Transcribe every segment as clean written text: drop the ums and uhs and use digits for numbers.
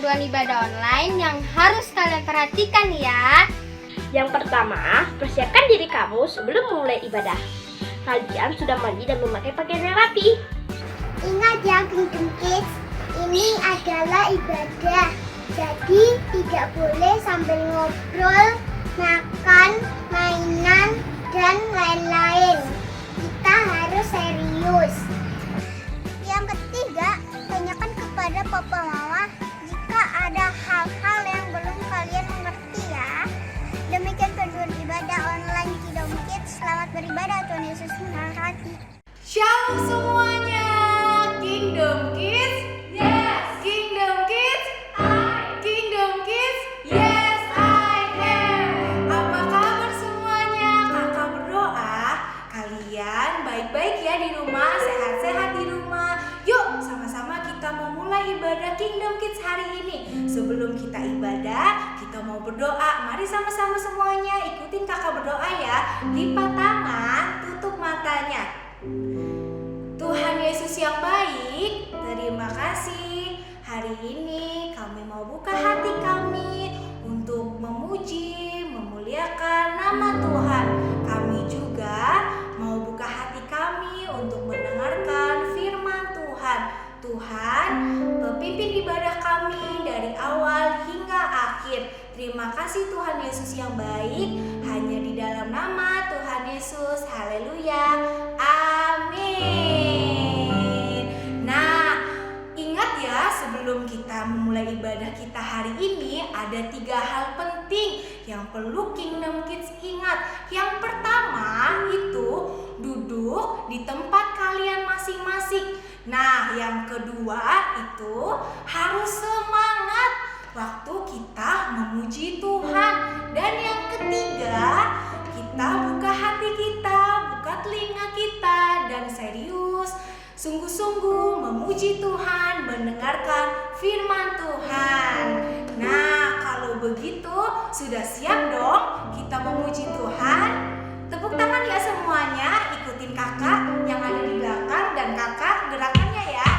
keperluan ibadah online yang harus kalian perhatikan ya. Yang pertama, persiapkan diri kamu sebelum mulai ibadah. Kalian sudah mandi dan memakai pakaian yang rapi. Ingat ya Kingdom Kids, ini adalah ibadah. Jadi tidak boleh sambil ngobrol, makan, mainan, dan lain-lain. Kita harus serius. Yang ketiga, tanyakan kepada papa mama jika ada hal-hal yang belum kalian mengerti ya. Demikian panduan ibadah online Kingdom Kids. Selamat beribadah, Tuhan Yesus memberkati. Shalom semuanya, Kingdom Kids. Yes. Kingdom Kids. Kingdom Kids. Yes, I am. Apa kabar semuanya? Kakak berdoa kalian baik-baik ya di rumah, sehat-sehat di rumah. Yuk, sama-sama kita mau mulai ibadah Kingdom Kids hari ini. Sebelum kita ibadah, kita mau berdoa. Mari sama-sama semuanya ikutin kakak berdoa ya. Lipat tangan, tutup matanya. Tuhan Yesus yang baik, terima kasih. Hari ini kami mau buka hati kami untuk memuji, memuliakan nama Tuhan. Kami juga mau buka hati kami untuk mendengarkan firman Tuhan. Tuhan, pimpin ibadah kami dari awal hingga akhir. Terima kasih Tuhan Yesus yang baik. Hanya di dalam nama Tuhan Yesus. Haleluya. Amin. Nah, ingat ya, sebelum kita memulai ibadah kita hari ini, ada 3 hal penting yang perlu Kingdom Kids ingat. Yang pertama itu duduk di tempat kalian masing-masing. Nah, yang kedua itu harus semangat waktu kita memuji Tuhan. Dan yang ketiga, kita buka hati kita, buka telinga kita, dan serius sungguh-sungguh memuji Tuhan, mendengarkan firman Tuhan. Nah, kalau begitu sudah siap dong kita memuji Tuhan? Tepuk tangan ya semuanya, ikutin kakak yang ada di belakang dan kakak gerakannya ya.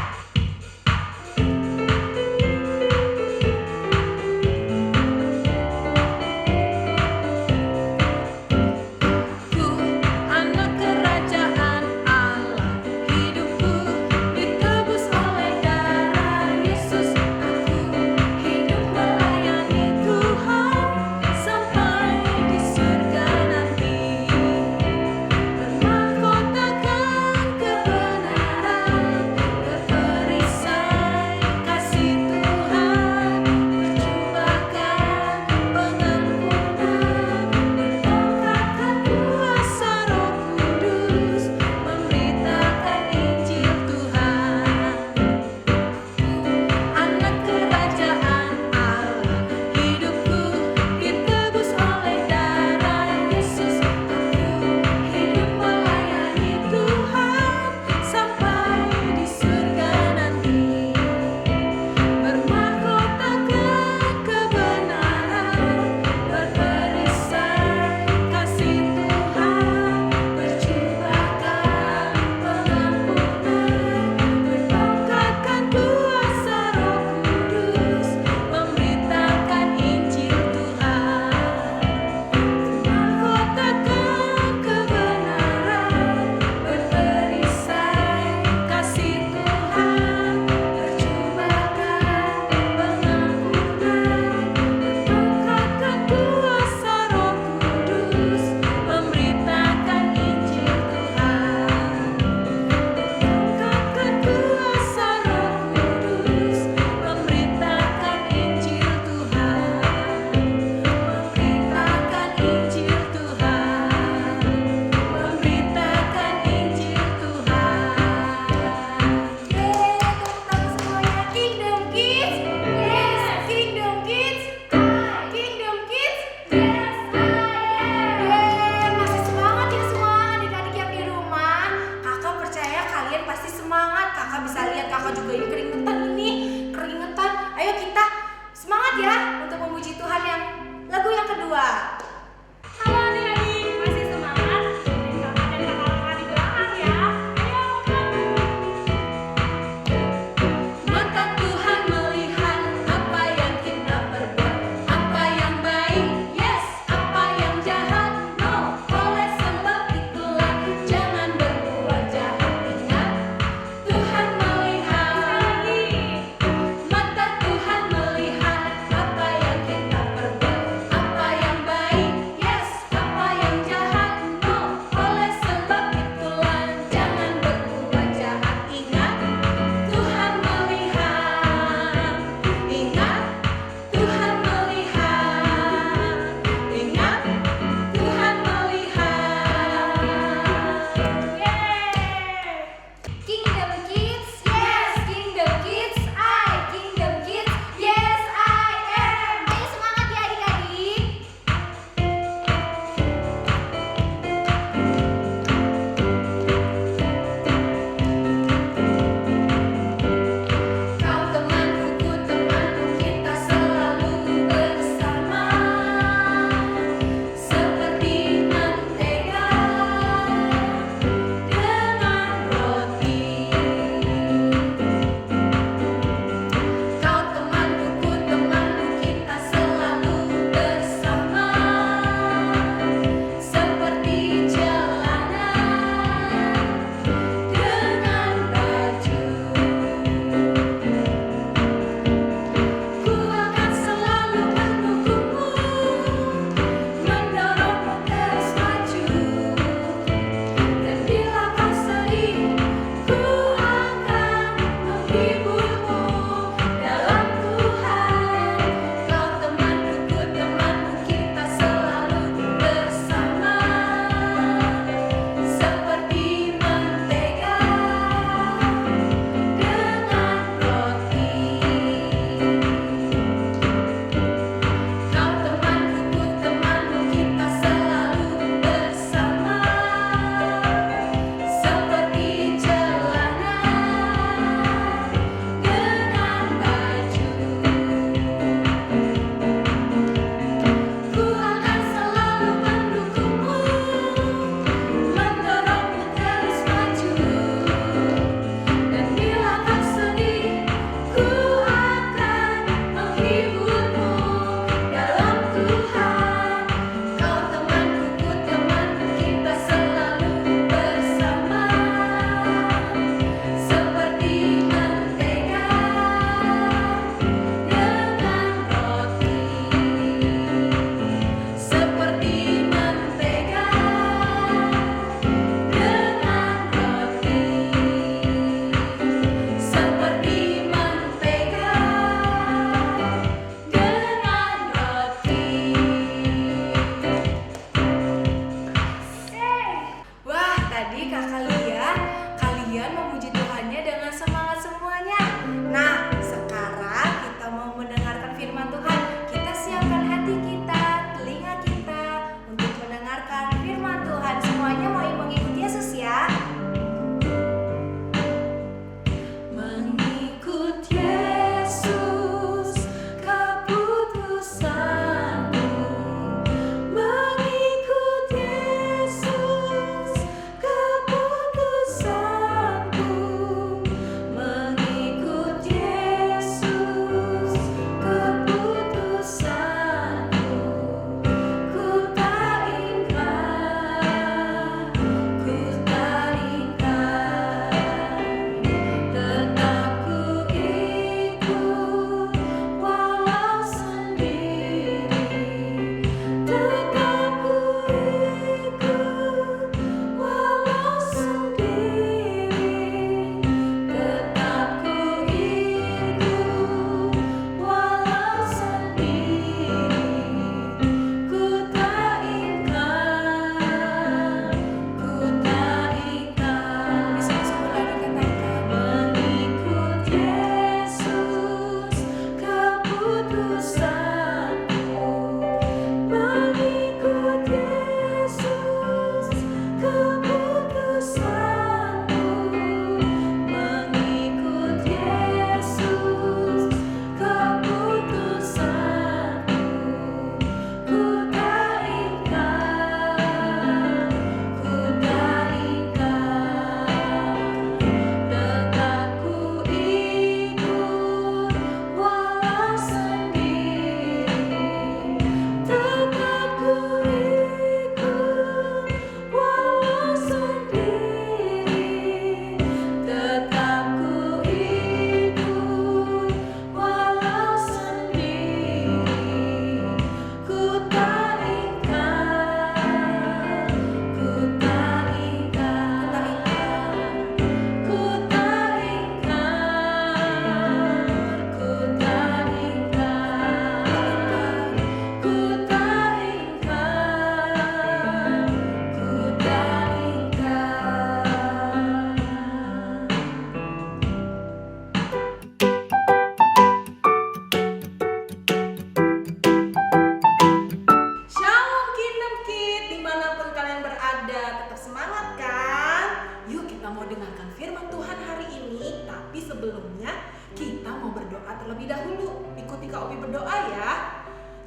dengarkan firman Tuhan hari ini, tapi sebelumnya kita mau berdoa terlebih dahulu. Ikuti Kak Opi berdoa ya.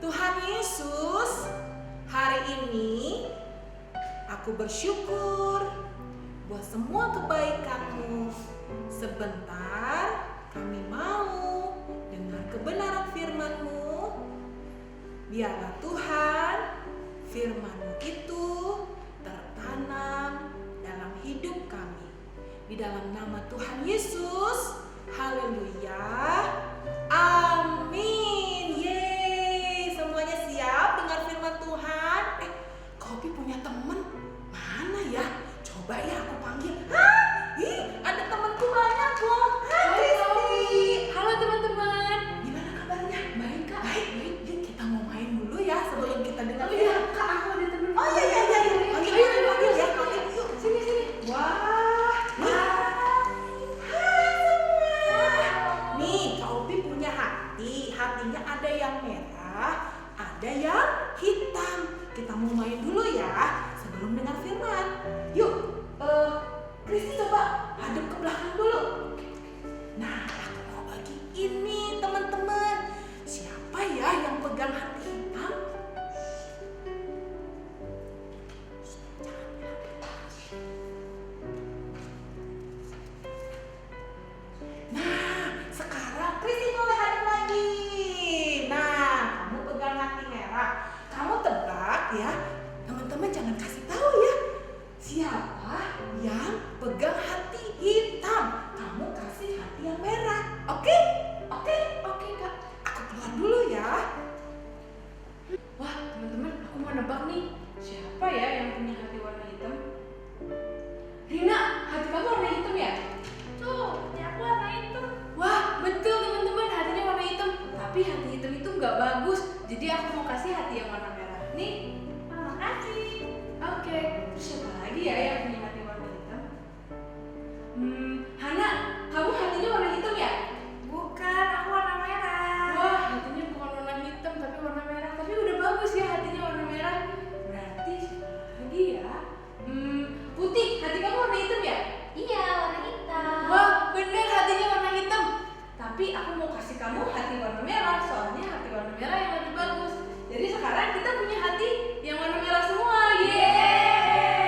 Tuhan Yesus, hari ini aku bersyukur buat semua kebaikan-Mu. Sebentar kami mau dengar kebenaran firman-Mu. Biarlah Tuhan, firman-Mu itu tertanam dalam hidup kami. Di dalam nama Tuhan Yesus, haleluya, amin. Yeay, semuanya siap dengar firman Tuhan? Kopi punya temen mana ya? Coba ya aku panggil. Ada temanku banyak loh. Hai Kristi. Halo teman-teman. Gimana kabarnya? Baik Kak. Baik. Yuk kita mau main dulu ya sebelum kita dengar. Oh iya Kak, aku ada temen. Oh iya. Panggil ya. Panggil yuk. Sini. Wah. Hai semua. Nih, Kak Opi punya hati. Hatinya ada yang merah, ada yang hitam. Kita mau main dulu ya sebelum dengar firman. Yuk, Kristi coba hadap ke belakang dulu. Nah, aku mau bagi ini teman-teman. Siapa ya yang pegang hati hitam? Nah, sekarang Kristi boleh hadap lagi. Nah, kamu pegang hati merah. Kamu tebak ya. Teman-teman jangan kasih tahu ya. Siapa yang pegang hati hitam? Kamu kasih hati yang merah. Oke? Oke Kak. Aku keluar dulu ya. Wah teman-teman, aku mau nebak nih. Siapa ya yang punya hati warna hitam? Rina, hati kamu warna hitam ya? Tuh, hati aku warna hitam. Wah betul teman-teman, hatinya warna hitam. Tapi hati hitam itu nggak bagus. Jadi aku mau kasih hati yang warna merah. Nih. Makasih. Oke. Terus siapa lagi ya yang punya hati warna hitam? Hana, kamu hatinya warna hitam ya? Bukan, aku warna merah. Wah, hatinya bukan warna hitam tapi warna merah. Tapi udah bagus ya hatinya warna merah. Berarti siapa lagi ya? Putih, hati kamu warna hitam ya? Iya, warna hitam. Wah, bener hatinya warna hitam. Tapi aku mau kasih kamu hati warna merah, soalnya hati warna merah yang lebih bagus. Jadi sekarang kita punya hati yang warna merah semua. Yeay!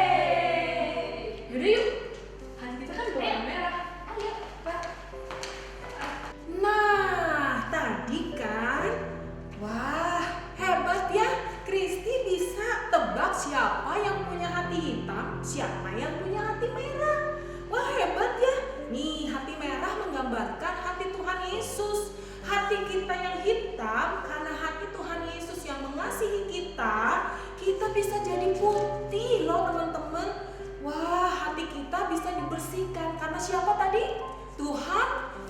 Yaudah yuk, hati kita kan warna merah. Ayo, Pak. Nah, tadi kan, wah hebat ya, Kristi bisa tebak siapa yang punya hati hitam, siapa yang punya hati merah. Wah hebat ya, nih hati merah menggambarkan hati Tuhan Yesus. Hati kita yang hitam karena hati Tuhan Yesus yang mengasihi kita bisa jadi putih loh teman-teman. Wah hati kita bisa dibersihkan karena siapa tadi?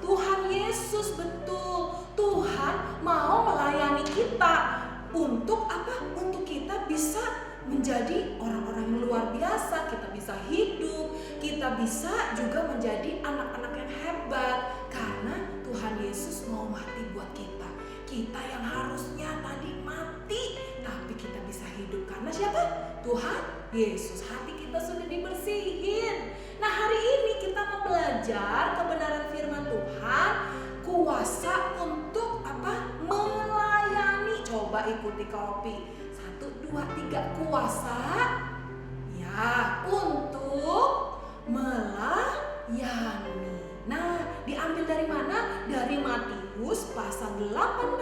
Tuhan Yesus, betul. Tuhan mau melayani kita. Untuk apa? Untuk kita bisa menjadi orang-orang yang luar biasa. Kita bisa hidup, kita bisa juga menjadi anak-anak yang hebat. Karena Tuhan Yesus mau mati buat kita. Kita yang harusnya tadi mati, tapi kita bisa hidup karena siapa? Tuhan Yesus. Hati kita sudah dibersihin. Nah hari ini kita mau belajar kebenaran firman Tuhan, kuasa untuk apa? Melayani. Coba ikuti Kopi. 1, 2, 3, kuasa ya untuk melayani. Nah, diambil dari mana? Dari Matius pasal 18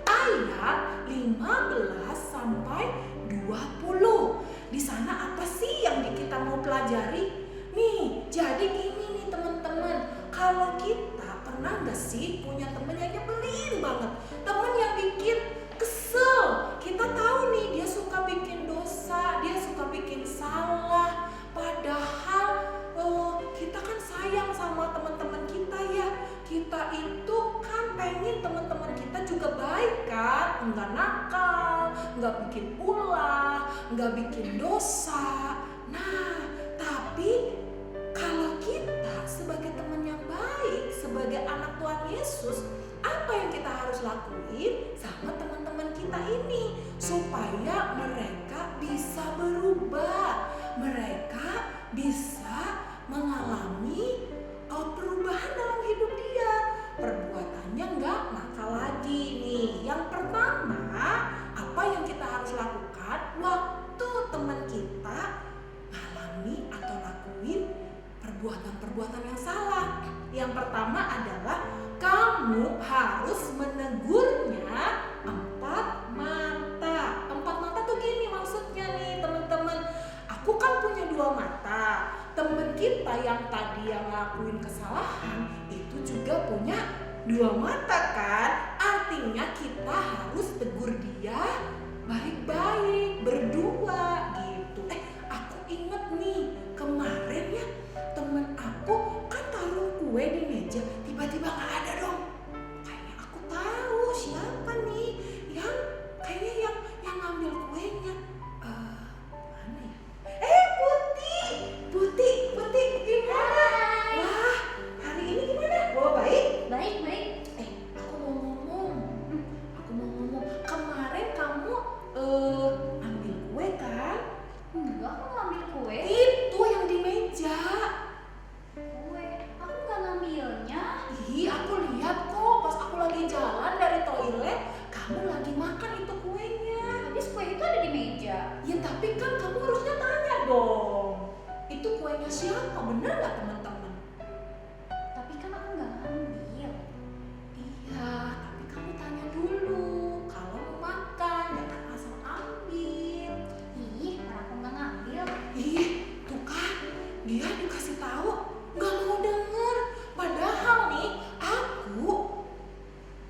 ayat 15 sampai 20. Di sana apa sih yang kita mau pelajari? Nih, jadi gini nih teman-teman. Kalau kita pernah gak sih punya temen yang nyebelin banget? Temen yang bikin kesel. Kita tahu nih dia suka bikin dosa, dia suka bikin salah. Padahal kita kan sayang sama teman-teman kita ya. Kita itu kan pengen teman-teman kita juga baik kan, enggak nakal, enggak bikin ulah, enggak bikin dosa. Nah, tapi kalau kita sebagai teman yang baik, sebagai anak Tuhan Yesus, apa yang kita harus lakuin sama teman-teman kita ini supaya mereka bisa berubah, mereka bisa mengalami perbuatan yang salah. Yang pertama adalah kamu harus menegurnya empat mata. Empat mata tuh gini maksudnya nih teman-teman. Aku kan punya dua mata. Temen kita yang tadi yang ngelakuin kesalahan itu juga punya dua mata kan. Artinya kita harus tegur dia baik-baik berdua gitu. Aku inget nih kemarin ya temen aku kan taruh kue di meja, tiba-tiba nggak ada dong. Kayaknya aku tahu siapa nih yang kayaknya yang ngambil kuenya. Mana ya? Putih gimana? Wah, hari ini gimana? Bawa baik? Baik. Aku mau ngomong. Kemarin kamu ambil kue kan? Enggak, aku ngambil kue. Itu yang di meja. Kue, aku nggak ngambilnya. Ih, aku lihat kok pas aku lagi jalan dari toilet, kamu lagi makan itu kuenya. Habis kue itu ada di meja. Ya tapi kan kamu harusnya tanya dong. Itu kuenya siapa? Bener nggak teman-teman? Tapi kan aku nggak ngambil. Iya, tapi kamu tanya dulu. Kalau mau makan, jangan asal ambil. Ih, karena aku nggak ngambil. Ih, tuh kan, dia dikasih tahu nggak mau denger. Padahal nih, aku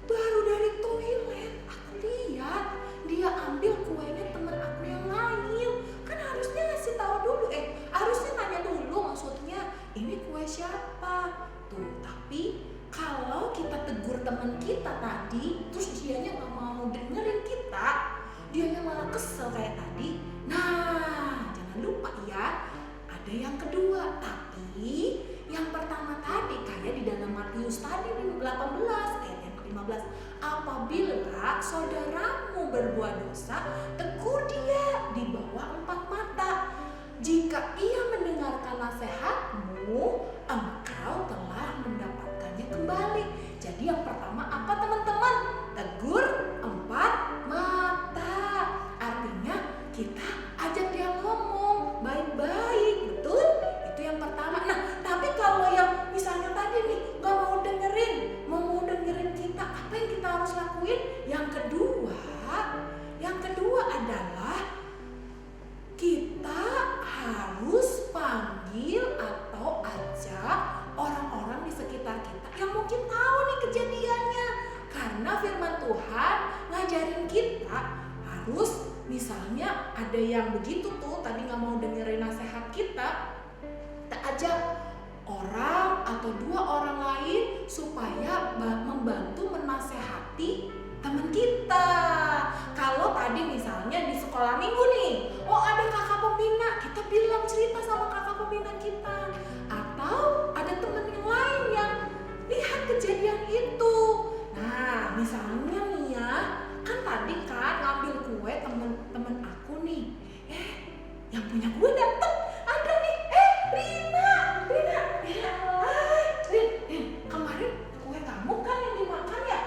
baru dari toilet, aku lihat dia ambil kuenya temen aku yang lain. Kan harusnya ngasih tahu dulu, harusnya nanya dulu maksudnya ini kue siapa. Tuh, tapi kalau kita tegur teman kita tadi, terus dianya nggak mau dengerin kita, dianya malah kesel kayak tadi. Nah, jangan lupa ya, ada yang kedua. Tapi yang pertama tadi kayak di dalam Matius tadi 18 ayat yang ke-15. Apabila saudaramu berbuat dosa, tegur dia di bawah empat mata. Jika ia mendengarkan nasihatmu, engkau telah mendapatkannya kembali. Jadi yang pertama apa teman-teman? Tegur empat mata. Artinya kita ajak dia ngomong baik-baik, betul? Itu yang pertama. Nah, tapi kalau yang misalnya tadi nih gak mau dengerin kita, apa yang kita harus lakuin? Yang kedua adalah kita harus panggil atau ajak orang-orang di sekitar kita yang mungkin tahu nih kejadiannya. Karena firman Tuhan ngajarin kita harus, misalnya ada yang begitu tuh tadi gak mau dengerin nasihat kita ajak orang atau dua orang lain supaya membantu menasehati teman kita. Kalau tadi misalnya di sekolah minggu nih, ada kakak pembina, kita bilang cerita sama kakak pembina kita. Atau ada teman yang lain yang lihat kejadian itu. Nah, misalnya nih ya, kan tadi kan ngambil kue temen aku nih. Yang punya kue datang, ada nih. Rina. Kemarin kue kamu kan yang dimakan ya?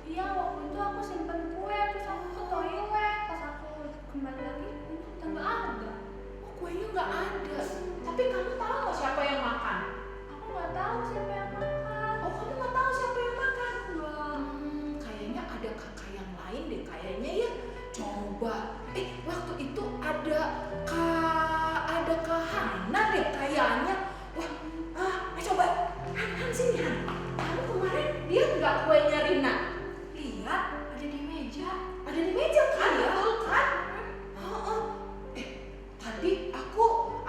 Iya, waktu itu aku simpen kue, terus aku ke toilet. Pas aku kembali lagi, itu udah nggak ada. Kuenya nggak ada. Tapi kamu tahu nggak siapa yang makan? Aku nggak tahu siapa yang makan. Kamu nggak tahu siapa yang makan? Enggak. Kayaknya ada kakak yang lain deh kayaknya ya. Coba. Waktu itu ada Kak Hana deh kayaknya. Coba Han sini Han. Kamu kemarin dia nggak kuenya Rina? Lihat ada di meja. Ada di meja kan? Iya. Betul kan? Tadi aku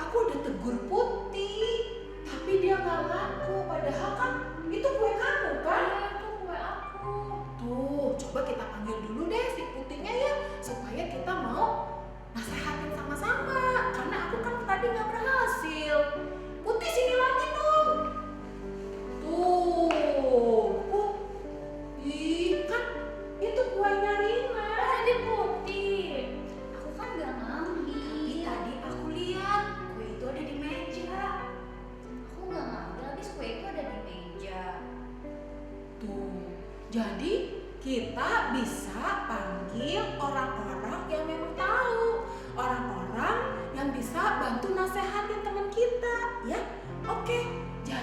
udah tegur Putih, tapi dia nggak ngaku. Padahal kan itu kue kamu kan? Iya, itu kue aku. Tuh, coba kita panggil dulu deh si Putihnya ya, supaya kita mau nasehatin sama-sama. Karena aku kan tadi nggak berhasil. Putih sini lagi dong. Tuh, kan itu kuenya Rina. Jadi Putih. Aku kan nggak ngambil. Tapi tadi aku lihat kue itu ada di meja. Aku nggak ngambil, habis kue itu ada di meja. Tuh, jadi kita bisa panggil orang-orang yang memang tahu, orang-orang yang bisa bantu nasehatin teman kita, ya. Oke, jadi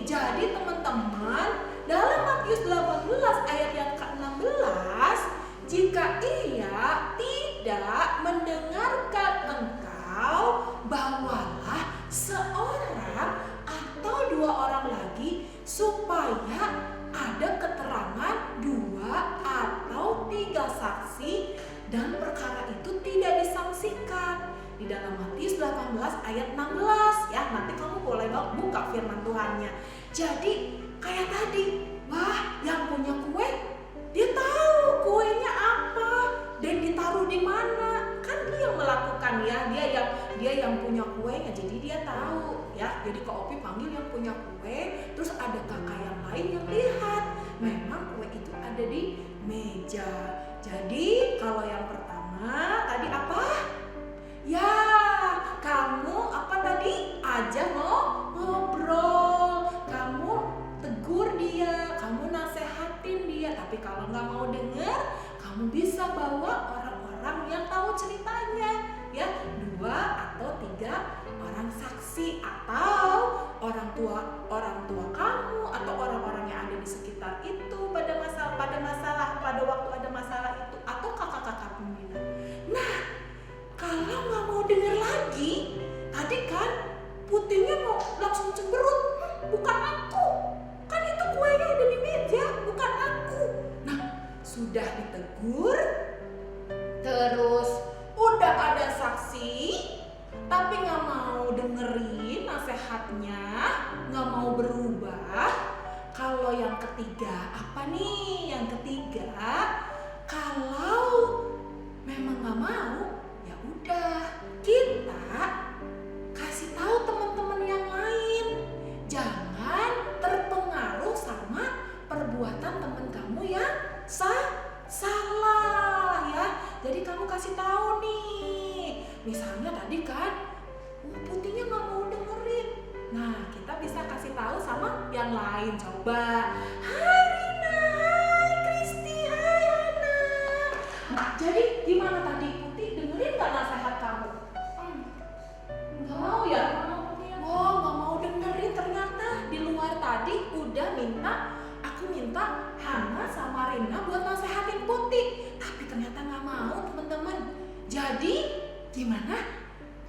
Jadi teman-teman, dalam Matius 18 ayat yang ke-16, jika ia tidak mendengarkan engkau, bawalah seorang atau dua orang lagi supaya ada keterangan dua atau tiga saksi dan perkara itu tidak disangsikan. Di dalam Matius 18 ayat 16 ya, nanti kamu boleh buka firman Tuhannya. Jadi kayak tadi, wah yang punya kue dia tahu kuenya apa dan ditaruh di mana, kan dia yang melakukan ya, dia yang punya kuenya, jadi dia tahu ya. Jadi Kak Opi panggil yang punya kue, terus ada kakak yang lain yang lihat memang kue itu ada di meja. Jadi kalau yang pertama tadi apa? Ya, kamu apa tadi? Ajak ngobrol, kamu tegur dia, kamu nasehatin dia. Tapi kalau nggak mau dengar, kamu bisa bawa orang-orang yang tahu ceritanya, ya, 2 atau 3 orang saksi atau orang tua kamu atau orang-orang yang ada di sekitar itu pada waktu ada masalah itu, atau kakak-kakak pembina. Nah, kalau nggak mau dengar lagi, tadi kan Putihnya mau langsung cemberut, bukan aku, kan itu kuenya ada di meja, bukan aku. Nah, sudah ditegur, terus udah ada saksi, tapi nggak mau dengerin nasihatnya, nggak mau berubah. Kalau yang ketiga, apa nih? Yang ketiga, kalau memang nggak mau, ya udah, kita kasih tahu teman-teman yang lain. Jangan terpengaruh sama perbuatan teman kamu yang salah ya. Jadi kamu kasih tahu nih. Misalnya tadi kan, Putihnya nggak mau dengerin. Nah, kita bisa kasih tahu sama yang lain. Coba, hai Rina, hai Kristi, hai Hana. Nah, jadi gimana tadi? Putih dengerin nggak nasihat kamu? Nggak mau ya? Oh, nggak mau dengerin. Ternyata di luar tadi udah aku minta Hana sama Rina buat nasehatin Putih. Tapi ternyata nggak mau teman-teman. Jadi gimana?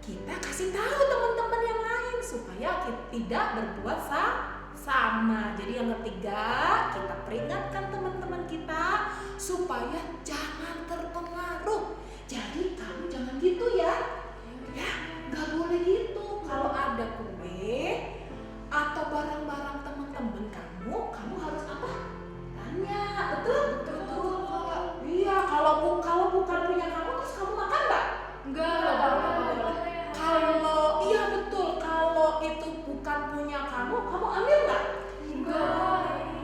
Kita kasih tahu teman-teman yang lain supaya kita tidak berbuat sama. Jadi yang ketiga, kita peringatkan teman-teman kita supaya jangan terpengaruh. Jadi kamu jangan gitu ya. Ya, nggak boleh gitu. Kalau ada kue atau barang-barang teman-teman kamu harus apa? Tanya, betul? Iya, kalau bukan punya kamu, terus kamu makan nggak? Enggak. Kalau iya betul, kalau itu bukan punya kamu ambil nggak?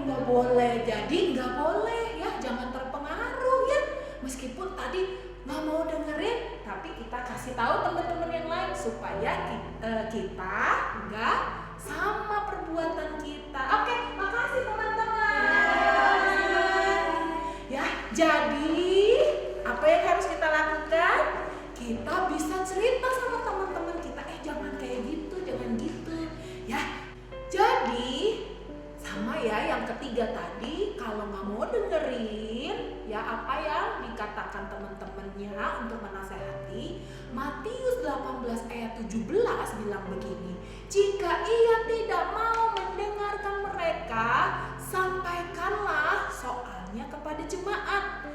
Nggak boleh. Jadi nggak boleh ya, jangan terpengaruh ya. Meskipun tadi nggak mau dengerin, tapi kita kasih tahu teman-teman yang lain supaya kita nggak sama perbuatan kita. Oke, makasih teman-teman. Ya, jadi apa yang harus kita lakukan? Kita bisa cerita sama teman-teman kita, jangan kayak gitu, jangan gitu ya. Jadi sama ya yang ketiga tadi, kalau nggak mau dengerin ya apa yang dikatakan teman-temannya untuk menasehati, Matius 18 ayat 17 bilang begini, jika ia tidak mau mendengarkan mereka, sampaikanlah soalnya kepada jemaat.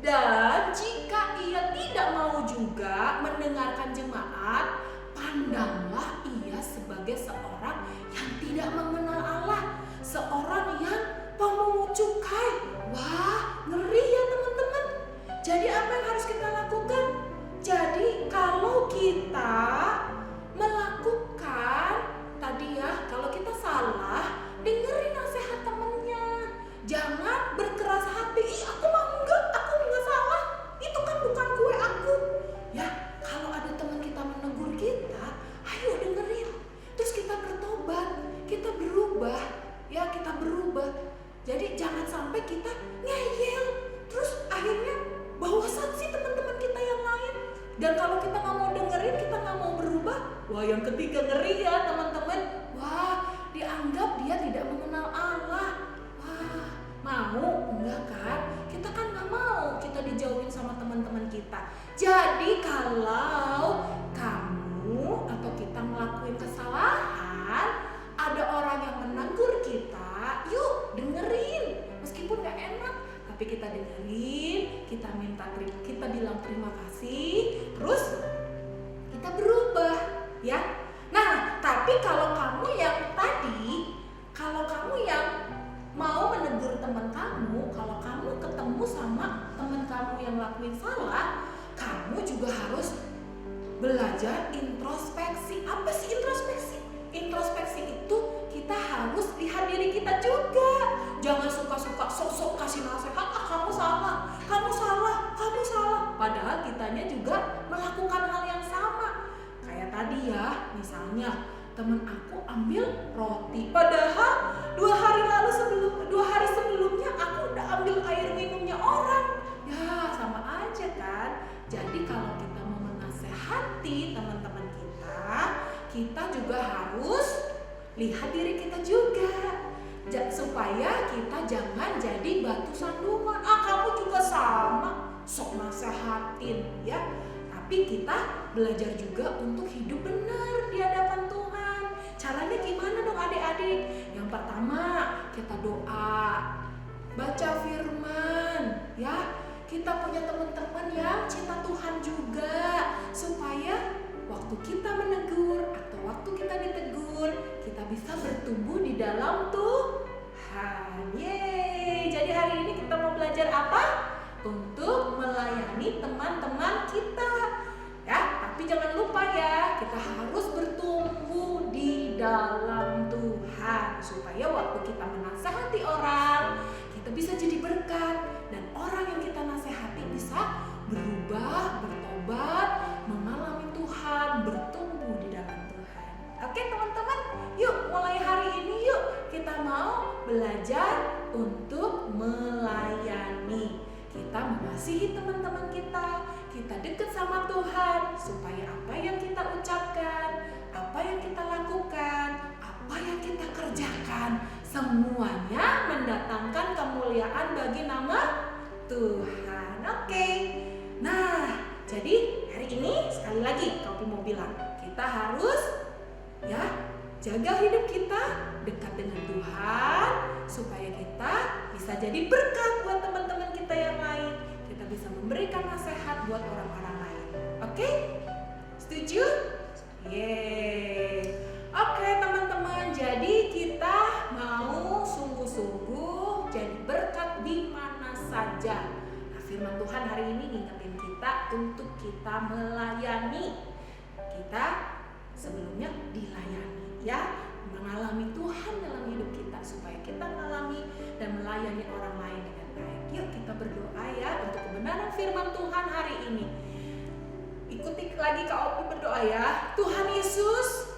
Dan jika ia tidak mau juga mendengarkan jemaat, pandanglah ia sebagai seorang yang tidak mengenal Allah, seorang yang pemungut cukai. Wah, ngeri ya teman-teman. Jadi apa yang harus kita lakukan? Jadi kalau kita melakukan tadi ya, kalau kita salah, dengerin nasihat temennya. Jangan berkeras hati, aku nggak salah, itu kan bukan kue aku. Ya, kalau ada teman kita menegur kita, ayo dengerin. Terus kita bertobat, kita berubah, ya kita berubah. Jadi jangan sampai kita ngeyel, terus akhirnya bawa saksi teman-teman kita yang lain. Dan kalau kita nggak mau dengerin, kita nggak mau berubah, wah yang ketiga ngeri ya teman-teman. Wah, dianggap dia tidak mengenal Allah. Wah, mau? Enggak kan? Kita kan nggak mau kita dijauhin sama teman-teman kita. Jadi kalau kamu atau kita ngelakuin kesalahan, ada orang yang menegur kita, yuk dengerin. Meskipun nggak enak, tapi kita dengerin, kita bilang terima kasih, terus kita berubah, ya. Nah, tapi kalau kamu yang mau menegur teman kamu, kalau kamu ketemu sama teman kamu yang lakuin salah, kamu juga harus belajar introspeksi. Apa sih introspeksi? Introspeksi itu kita harus lihat diri kita juga. Jangan suka-suka sok-sok kasih nasihat, kamu salah. Padahal kitanya juga melakukan hal yang sama. Kayak tadi ya, misalnya temen aku ambil roti, padahal 2 hari sebelumnya aku udah ambil air minumnya orang. Ya sama aja kan. Jadi kalau kita mau menasehati teman-teman kita juga harus lihat diri kita juga, supaya kita jangan jadi batu sandungan. Kamu juga sama, sok nasehatin ya. Tapi kita belajar juga untuk hidup benar di hadapan Tuhan. Caranya gimana dong adik-adik? Yang pertama, kita doa, baca firman ya. Kita punya teman-teman yang cinta Tuhan juga, supaya waktu kita menegur atau waktu kita ditegur, kita bisa bertumbuh di dalam Tuhan. Yeay. Jadi hari ini kita mau belajar apa? Untuk melayani teman-teman kita. Ya, tapi jangan lupa ya, kita harus bertumbuh di dalam Tuhan supaya waktu kita menasehati orang, kita bisa jadi berkat dan orang yang kita nasehati bisa berubah, bertobat, mengalami Tuhan, bertumbuh di dalam Tuhan. Oke teman-teman, yuk mulai hari ini yuk kita mau belajar untuk melayani. Kita mengasihi teman-teman kita dekat sama Tuhan, supaya apa yang kita ucapkan, apa yang kita lakukan, apa yang kita kerjakan, semuanya mendatangkan kemuliaan bagi nama Tuhan. Oke. Nah, jadi hari ini sekali lagi Kopi mau bilang, kita harus ya jaga hidup kita dekat dengan Tuhan, supaya kita bisa jadi berkat buat teman-teman kita yang lain. Kita bisa memberikan nasihat buat orang-orang lain. Oke? Setuju? Yeay. Oke teman-teman, jadi kita mau sungguh-sungguh jadi berkat di mana saja. Nah, firman Tuhan hari ini ngingetin kita untuk kita melayani. Kita sebelumnya dilayani ya, mengalami Tuhan dalam hidup kita supaya kita mengalami dan melayani orang lain dengan baik. Yuk kita berdoa ya untuk kebenaran firman Tuhan hari ini. Ikuti lagi Kak Opi berdoa ya. Tuhan Yesus,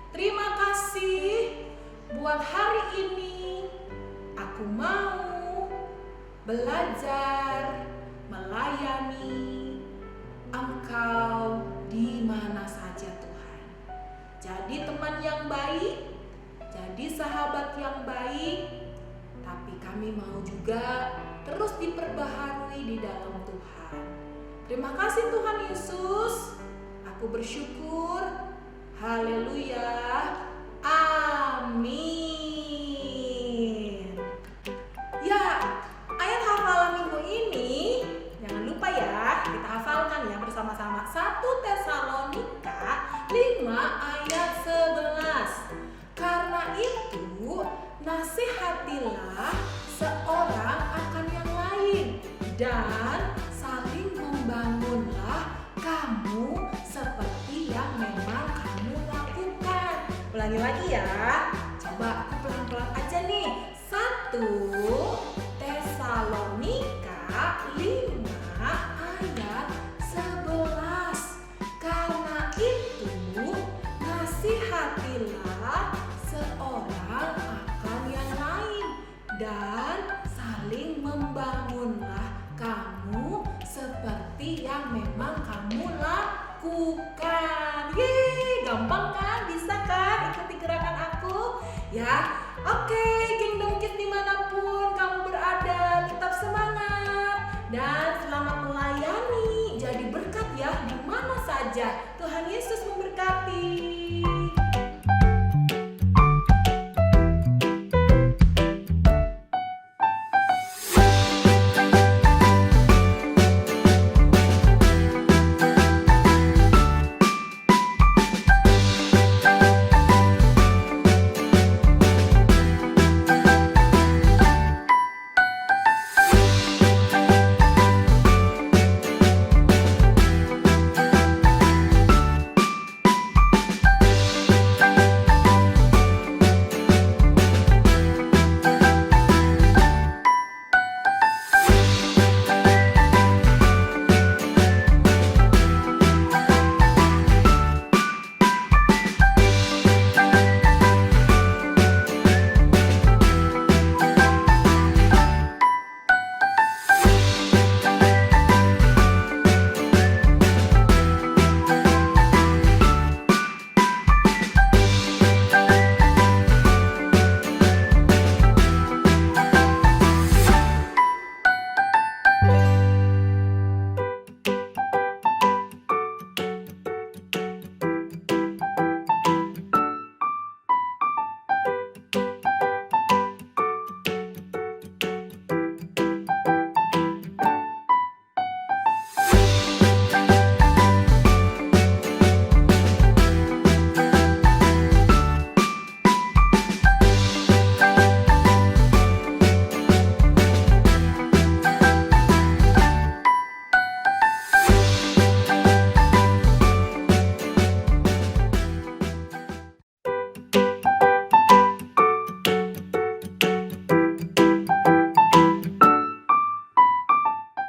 terima kasih buat hari ini. Aku mau belajar melayani Engkau di mana saja Tuhan. Jadi teman yang baik, jadi sahabat yang baik, tapi kami mau juga terus diperbaharui di dalam Tuhan. Terima kasih Tuhan Yesus. Aku bersyukur. Haleluya. Amin. Ya, ayat hafalan minggu ini jangan lupa ya, kita hafalkan ya bersama-sama. 1 Tesalonika 5 ayat 11. Karena itu nasihatilah seorang akan yang lain dan saling membangunlah kamu seperti yang memang kamu lakukan. Ulangi lagi ya. Coba aku pelan-pelan aja nih. 1 Tesalonika 5 ayat 11. Karena itu nasihatilah seorang akan yang lain dan saling membangunlah kamu seperti yang memang kamu lakukan. Yeay, gampang kan? Bisa kan ikuti gerakan aku? Ya Oke, Kingdom Kids dimanapun kamu berada, tetap semangat dan selamat melayani. Jadi berkat ya di mana saja.